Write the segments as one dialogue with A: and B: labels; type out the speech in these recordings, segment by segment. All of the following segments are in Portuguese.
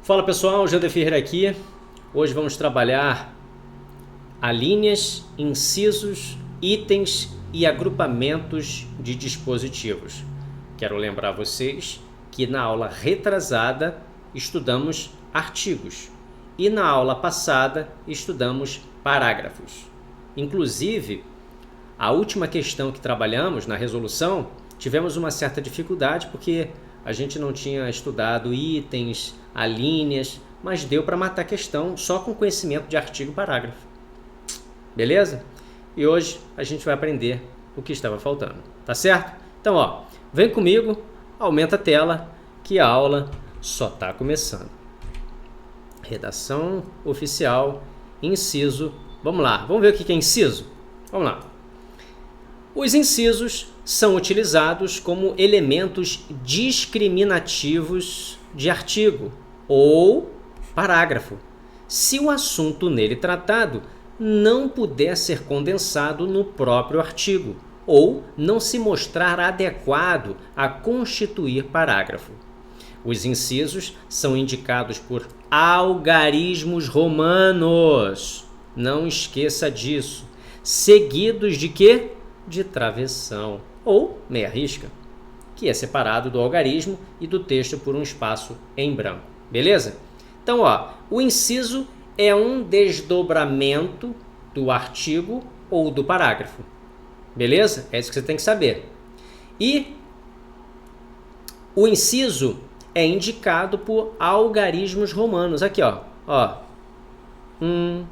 A: Fala pessoal, Jander Ferreira aqui. Hoje vamos trabalhar alíneas, incisos, itens e agrupamentos de dispositivos. Quero lembrar vocês que na aula retrasada estudamos artigos e na aula passada estudamos parágrafos. Inclusive, a última questão que trabalhamos na resolução, tivemos uma certa dificuldade porque a gente não tinha estudado itens, alíneas, mas deu para matar a questão só com conhecimento de artigo e parágrafo. Beleza? E hoje a gente vai aprender o que estava faltando, tá certo? Então, ó, vem comigo, aumenta a tela, que a aula só está começando. Redação oficial, inciso. Vamos lá, vamos ver o que é inciso? Vamos lá. Os incisos são utilizados como elementos discriminativos de artigo ou parágrafo, se o assunto nele tratado não puder ser condensado no próprio artigo ou não se mostrar adequado a constituir parágrafo. Os incisos são indicados por algarismos romanos, não esqueça disso, seguidos de quê? De travessão ou meia risca, que é separado do algarismo e do texto por um espaço em branco. Beleza? Então, ó, o inciso é um desdobramento do artigo ou do parágrafo. Beleza? É isso que você tem que saber. E o inciso é indicado por algarismos romanos. Aqui, ó. 1,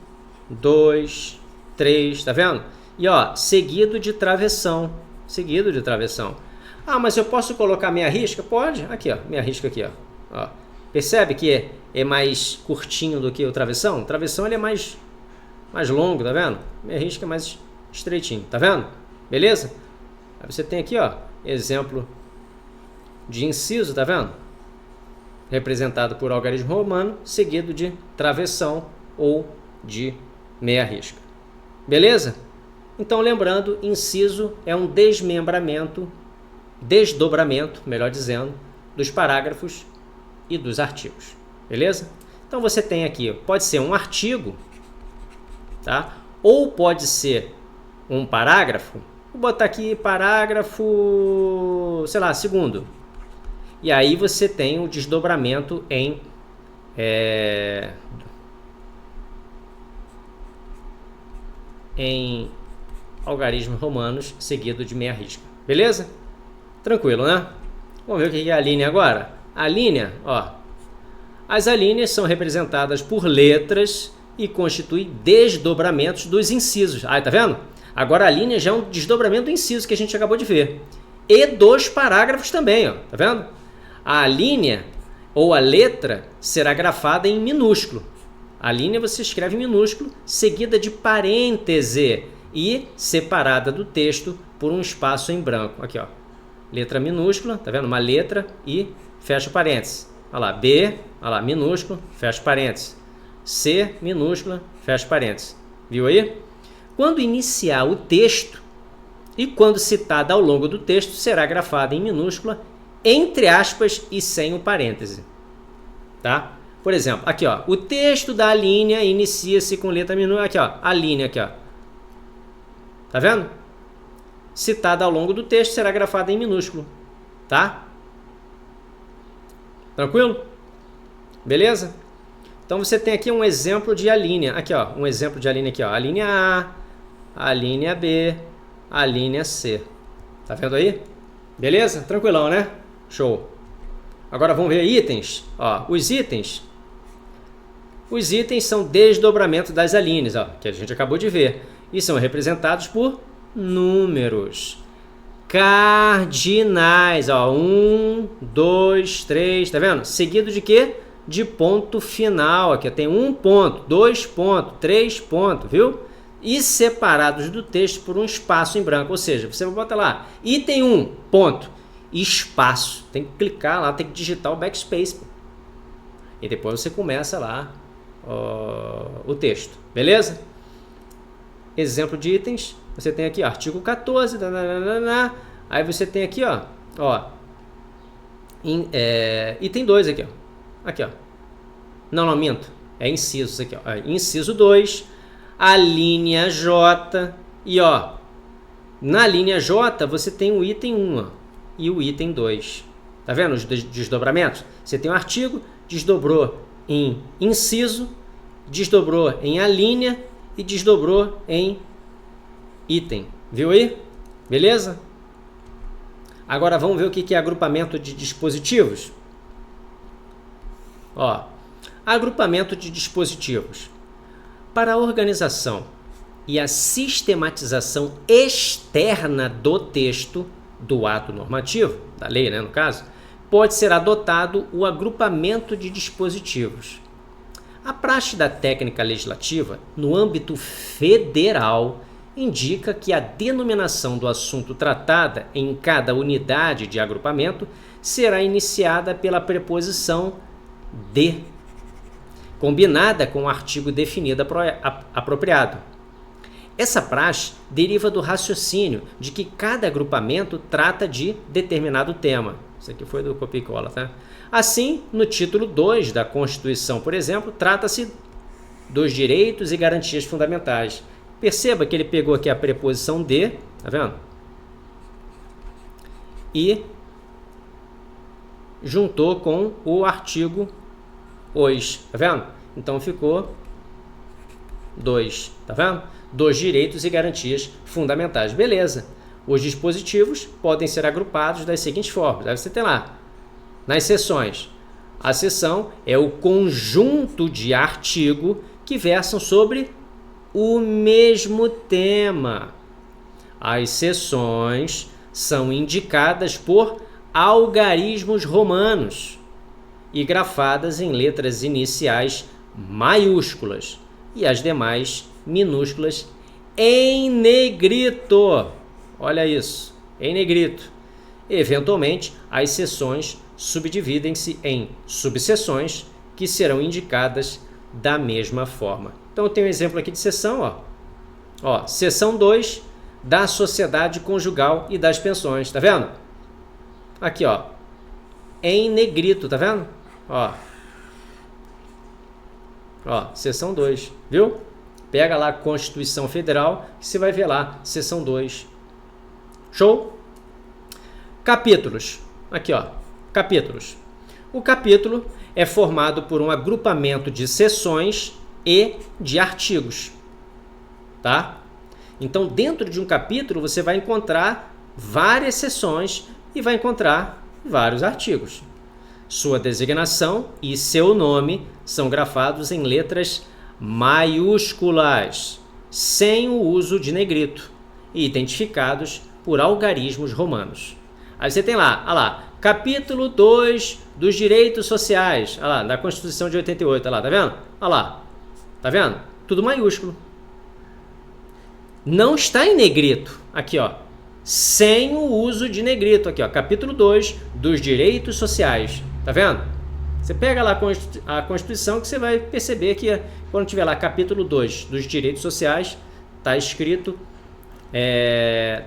A: 2, 3, tá vendo? E ó, seguido de travessão. Seguido de travessão. Ah, mas eu posso colocar meia risca? Pode. Aqui, ó. Meia risca aqui, ó. Percebe que é mais curtinho do que o travessão? O travessão ele é mais longo, tá vendo? Meia risca é mais estreitinho, tá vendo? Beleza? Aí você tem aqui, ó, exemplo de inciso, tá vendo? Representado por algarismo romano, seguido de travessão ou de meia risca. Beleza? Então, lembrando, inciso é um desdobramento, melhor dizendo, dos parágrafos e dos artigos. Beleza? Então, você tem aqui, pode ser um artigo, tá? Ou pode ser um parágrafo. Vou botar aqui parágrafo, sei lá, segundo. E aí você tem o desdobramento em algarismos romanos seguido de meia risca. Beleza? Tranquilo, né? Vamos ver o que é a linha agora? A linha, ó. As alíneas são representadas por letras e constituem desdobramentos dos incisos. Aí, tá vendo? Agora a linha já é um desdobramento do inciso que a gente acabou de ver. E dos parágrafos também, ó. Tá vendo? A linha ou a letra será grafada em minúsculo. A linha você escreve em minúsculo, seguida de parêntese e separada do texto por um espaço em branco. Aqui, ó. Letra minúscula, tá vendo? Uma letra e fecha o parênteses. Olha lá, B, olha lá, minúsculo, fecha o parênteses. C, minúscula, fecha o parênteses. Viu aí? Quando iniciar o texto e quando citada ao longo do texto, será grafada em minúscula, entre aspas e sem o parêntese. Tá? Por exemplo, aqui, ó, o texto da linha inicia-se com letra minúscula. Aqui, ó, a linha aqui, ó. Tá vendo? Citada ao longo do texto será grafada em minúsculo, tá? Tranquilo? Beleza? Então você tem aqui um exemplo de alínea. Aqui, ó, um exemplo de alínea aqui, ó. A linha A, a linha B, a linha C. Tá vendo aí? Beleza? Tranquilão, né? Show. Agora vamos ver itens. Ó, os itens são desdobramentos das alíneas, ó, que a gente acabou de ver. E são representados por números cardinais, ó, 1, 2, 3, tá vendo? Seguido de quê? De ponto final, aqui tem 1 ponto, 2 pontos, 3 pontos, viu? E separados do texto por um espaço em branco, ou seja, você vai botar lá, item 1, ponto, espaço, tem que clicar lá, tem que digitar o backspace, pô. E depois você começa lá o texto, beleza? Exemplo de itens, você tem aqui, ó, artigo 14, aí você tem aqui, ó, item 2 aqui, ó. Não, minto. É inciso isso aqui, ó. Inciso 2, a linha J. E ó, na linha J você tem o item 1, ó, e o item 2. Tá vendo os desdobramentos? Você tem um artigo, desdobrou em inciso, desdobrou em alínea e desdobrou em item. Viu aí? Beleza? Agora vamos ver o que é agrupamento de dispositivos. Ó, agrupamento de dispositivos. Para a organização e a sistematização externa do texto do ato normativo, da lei, né, no caso, pode ser adotado o agrupamento de dispositivos. A praxe da técnica legislativa, no âmbito federal, indica que a denominação do assunto tratada em cada unidade de agrupamento será iniciada pela preposição de, combinada com o artigo definido apropriado. Essa praxe deriva do raciocínio de que cada agrupamento trata de determinado tema. Isso aqui foi do copia e cola, tá? Assim, no título 2 da Constituição, por exemplo, trata-se dos direitos e garantias fundamentais. Perceba que ele pegou aqui a preposição de, tá vendo? E juntou com o artigo os, tá vendo? Então ficou 2, tá vendo? Dos direitos e garantias fundamentais. Beleza. Os dispositivos podem ser agrupados das seguintes formas. Aí você tem lá, nas seções. A seção é o conjunto de artigo que versam sobre o mesmo tema. As seções são indicadas por algarismos romanos e grafadas em letras iniciais maiúsculas e as demais minúsculas em negrito. Olha isso, em negrito. Eventualmente, as seções subdividem-se em subseções que serão indicadas da mesma forma. Então, eu tenho um exemplo aqui de seção, ó. Seção 2 da sociedade conjugal e das pensões, tá vendo? Aqui, ó, em negrito, tá vendo? Ó, seção 2, viu? Pega lá a Constituição Federal que você vai ver lá, seção 2. Show? Capítulos. Aqui, ó, capítulos. O capítulo é formado por um agrupamento de seções e de artigos, tá? Então, dentro de um capítulo, você vai encontrar várias seções e vai encontrar vários artigos. Sua designação e seu nome são grafados em letras maiúsculas, sem o uso de negrito, e identificados por algarismos romanos. Aí você tem lá, olha lá, capítulo 2 dos direitos sociais, olha lá, da Constituição de 88, olha lá, tá vendo? Olha lá, tá vendo? Tudo maiúsculo. Não está em negrito, aqui, ó, sem o uso de negrito, aqui, ó, capítulo 2 dos direitos sociais, tá vendo? Você pega lá a Constituição que você vai perceber que quando tiver lá capítulo 2 dos direitos sociais, tá escrito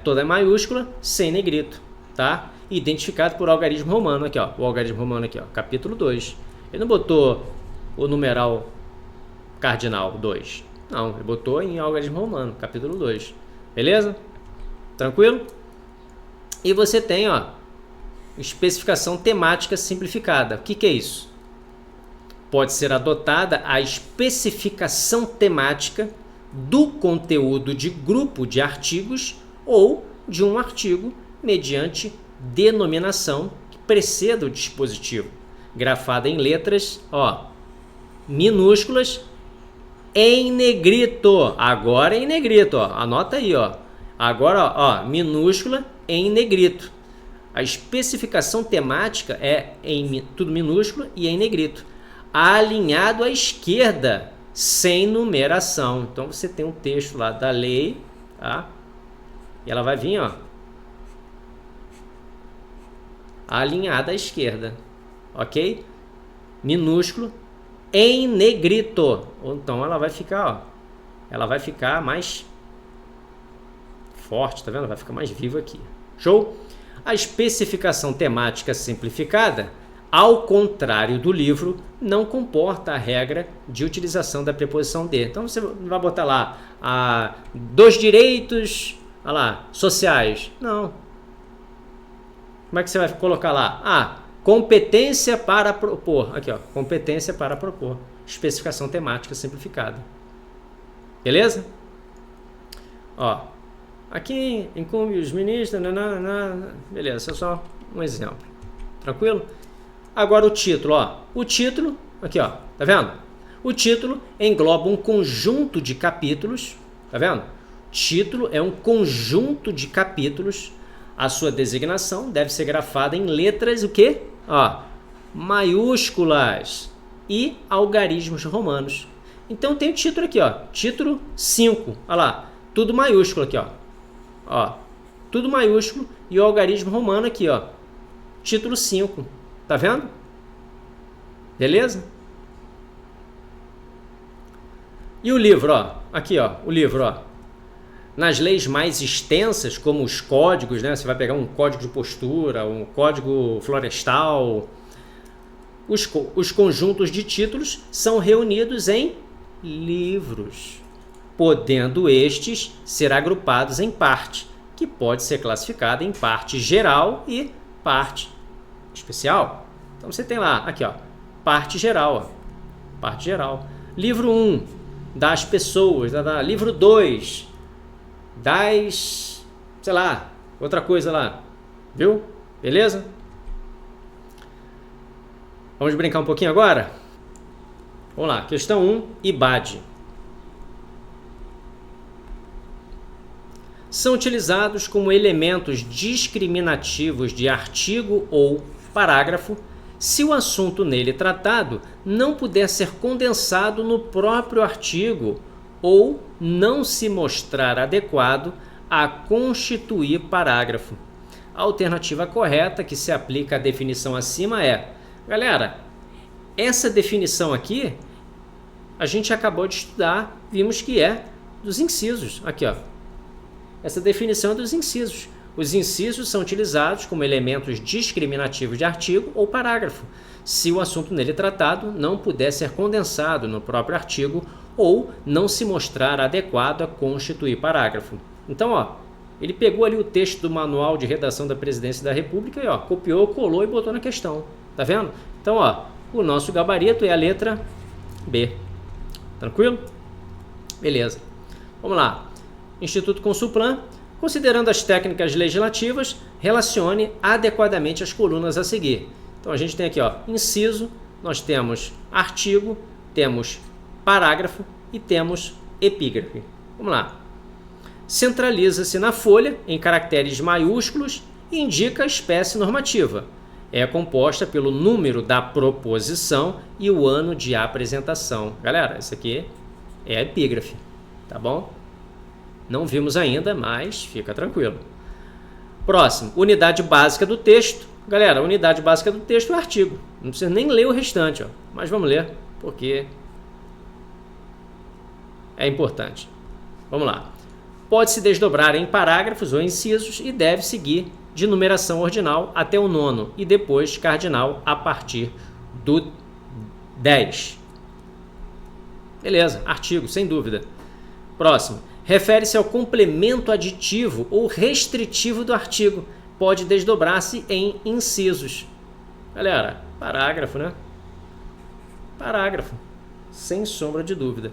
A: toda maiúscula, sem negrito, tá? Identificado por algarismo romano, aqui, ó, o algarismo romano aqui, ó, capítulo 2. Ele não botou o numeral cardinal 2. Não, ele botou em algarismo romano, capítulo 2. Beleza? Tranquilo? E você tem, ó, especificação temática simplificada. O que é isso? Pode ser adotada a especificação temática do conteúdo de grupo de artigos ou de um artigo mediante denominação que preceda o dispositivo, grafada em letras, ó, minúsculas em negrito. Agora em negrito, ó. Anota aí, ó. Agora, ó, minúscula em negrito. A especificação temática é em tudo minúsculo e em negrito, alinhado à esquerda, sem numeração. Então você tem um texto lá da lei, tá? E ela vai vir, ó, alinhada à esquerda, ok? Minúsculo em negrito. Então ela vai ficar, ó, ela vai ficar mais forte, tá vendo? Vai ficar mais viva aqui. Show? A especificação temática simplificada ao contrário do livro, não comporta a regra de utilização da preposição de. Então você vai botar lá dos direitos sociais. Não. Como é que você vai colocar lá? Competência para propor. Aqui, ó, competência para propor. Especificação temática simplificada. Beleza? Ó, aqui incumbe os ministros. Beleza, isso é só um exemplo. Tranquilo? Agora o título, ó. O título, aqui, ó, tá vendo? O título engloba um conjunto de capítulos, tá vendo? Título é um conjunto de capítulos. A sua designação deve ser grafada em letras, o quê? Ó, maiúsculas e algarismos romanos. Então tem o título aqui, ó. Título 5, olha lá. Tudo maiúsculo aqui, ó. Ó, tudo maiúsculo e o algarismo romano aqui, ó. Título 5. Tá vendo? Beleza? E o livro, ó. Aqui, ó. O livro, ó. Nas leis mais extensas, como os códigos, né? Você vai pegar um código de postura, um código florestal. Os conjuntos de títulos são reunidos em livros, podendo estes ser agrupados em parte, que pode ser classificada em parte geral e parte especial. Então você tem lá, aqui, ó, parte geral, ó, parte geral. Livro 1, das pessoas. Livro 2, das, sei lá, outra coisa lá. Viu? Beleza? Vamos brincar um pouquinho agora? Vamos lá, questão 1, IBAD. São utilizados como elementos discriminativos de artigo ou parágrafo se o assunto nele tratado não puder ser condensado no próprio artigo ou não se mostrar adequado a constituir parágrafo. A alternativa correta que se aplica à definição acima é: galera, essa definição aqui a gente acabou de estudar, vimos que é dos incisos. Aqui, ó. Essa definição é dos incisos. Os incisos são utilizados como elementos discriminativos de artigo ou parágrafo, se o assunto nele tratado não puder ser condensado no próprio artigo ou não se mostrar adequado a constituir parágrafo. Então, ó, ele pegou ali o texto do Manual de Redação da Presidência da República e, ó, copiou, colou e botou na questão. Tá vendo? Então, ó, o nosso gabarito é a letra B. Tranquilo? Beleza. Vamos lá. Instituto Consulplan. Considerando as técnicas legislativas, relacione adequadamente as colunas a seguir. Então a gente tem aqui, ó, inciso, nós temos artigo, temos parágrafo e temos epígrafe. Vamos lá. Centraliza-se na folha em caracteres maiúsculos e indica a espécie normativa. É composta pelo número da proposição e o ano de apresentação. Galera, isso aqui é a epígrafe, tá bom? Não vimos ainda, mas fica tranquilo. Próximo, unidade básica do texto. Galera, a unidade básica do texto é o artigo. Não precisa nem ler o restante, ó. Mas vamos ler, porque é importante. Vamos lá. Pode-se desdobrar em parágrafos ou incisos e deve seguir de numeração ordinal até o 9º e depois cardinal a partir do 10. Beleza, artigo, sem dúvida. Próximo. Refere-se ao complemento aditivo ou restritivo do artigo. Pode desdobrar-se em incisos. Galera, parágrafo, né? Parágrafo, sem sombra de dúvida.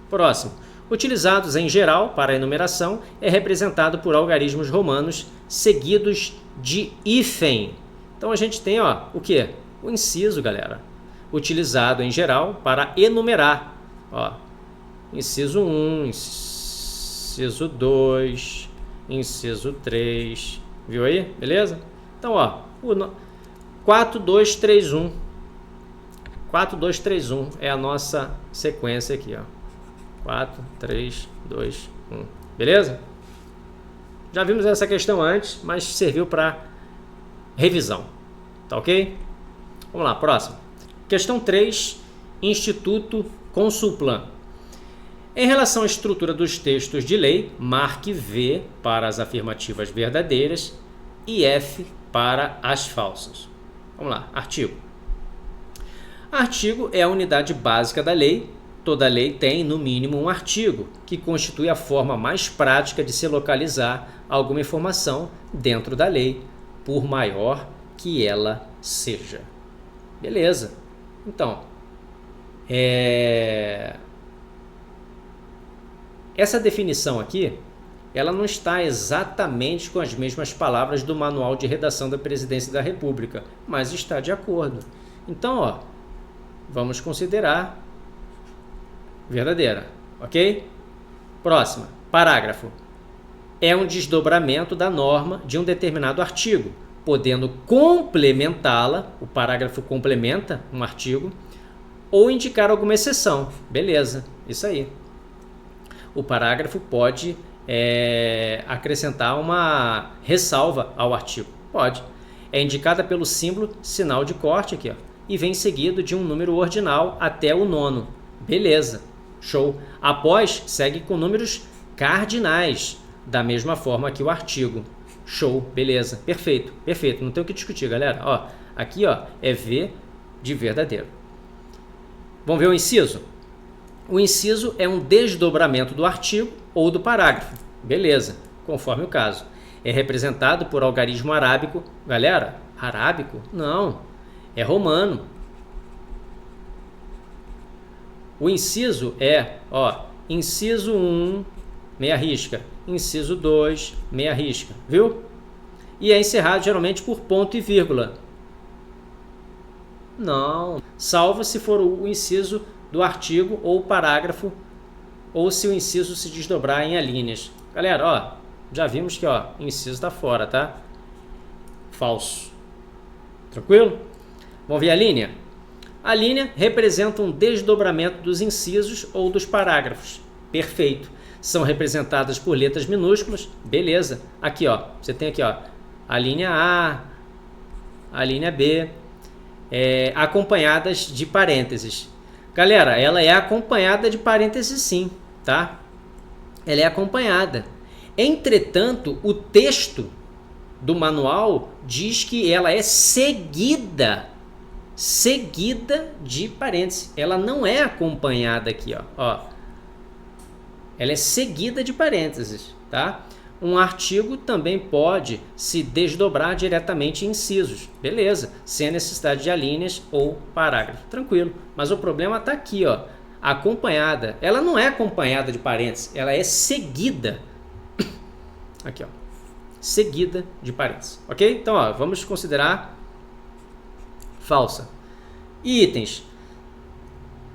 A: Próximo. Utilizados em geral para a enumeração, é representado por algarismos romanos seguidos de hífen. Então a gente tem, ó, o quê? O inciso, galera. Utilizado em geral para enumerar. Ó, inciso 1, inciso 2, inciso 3, viu aí? Beleza? Então, ó, 4, 2, 3, 1. 4, 2, 3, 1 é a nossa sequência aqui, ó. 4, 3, 2, 1. Beleza? Já vimos essa questão antes, mas serviu para revisão. Tá ok? Vamos lá, próximo. Questão 3, Instituto Consulplan. Em relação à estrutura dos textos de lei, marque V para as afirmativas verdadeiras e F para as falsas. Vamos lá, artigo. Artigo é a unidade básica da lei. Toda lei tem, no mínimo, um artigo, que constitui a forma mais prática de se localizar alguma informação dentro da lei, por maior que ela seja. Beleza. Então, essa definição aqui, ela não está exatamente com as mesmas palavras do Manual de Redação da Presidência da República, mas está de acordo. Então, ó, vamos considerar verdadeira, ok? Próxima, parágrafo. É um desdobramento da norma de um determinado artigo, podendo complementá-la, o parágrafo complementa um artigo, ou indicar alguma exceção. Beleza, isso aí. O parágrafo pode acrescentar uma ressalva ao artigo. Pode. É indicada pelo símbolo sinal de corte aqui, ó, e vem seguido de um número ordinal até o 9º. Beleza, show. Após, segue com números cardinais, da mesma forma que o artigo. Show, beleza, perfeito, perfeito. Não tem o que discutir, galera. Ó, aqui, ó, é V de verdadeiro. Vamos ver o inciso? O inciso é um desdobramento do artigo ou do parágrafo. Beleza, conforme o caso. É representado por algarismo arábico. Galera, arábico? Não, é romano. O inciso é, ó, inciso 1, meia risca. Inciso 2, meia risca. Viu? E é encerrado geralmente por ponto e vírgula. Não, salvo se for o inciso do artigo ou parágrafo, ou se o inciso se desdobrar em alíneas. Galera, ó, já vimos que, ó, o inciso está fora, tá? Falso. Tranquilo? Vamos ver a linha? A linha representa um desdobramento dos incisos ou dos parágrafos. Perfeito. São representadas por letras minúsculas. Beleza. Aqui, ó, você tem aqui, ó, a linha A, a linha B, acompanhadas de parênteses. Galera, ela é acompanhada de parênteses sim, tá? Ela é acompanhada. Entretanto, o texto do manual diz que ela é seguida de parênteses. Ela não é acompanhada aqui, ó. Ela é seguida de parênteses, tá? Um artigo também pode se desdobrar diretamente em incisos, beleza, sem a necessidade de alíneas ou parágrafo, tranquilo. Mas o problema está aqui, ó, acompanhada. Ela não é acompanhada de parênteses, ela é seguida. Aqui, ó, seguida de parênteses, ok? Então, ó, vamos considerar falsa. E itens.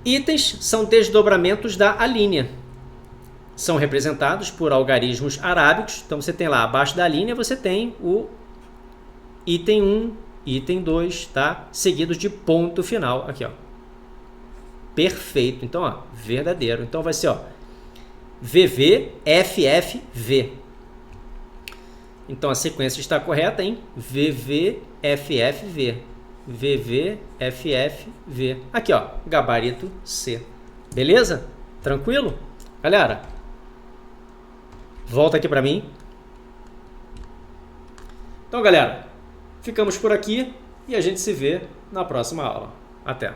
A: Itens são desdobramentos da alínea. São representados por algarismos arábicos. Então, você tem lá, abaixo da linha, você tem o item 1, item 2, tá? Seguidos de ponto final. Aqui, ó. Perfeito. Então, ó, verdadeiro. Então, vai ser, ó, VV, FF, V. Então, a sequência está correta em VV, FF, V. VV, FF, V. Aqui, ó, gabarito C. Beleza? Tranquilo? Galera, volta aqui para mim. Então, galera, ficamos por aqui e a gente se vê na próxima aula. Até!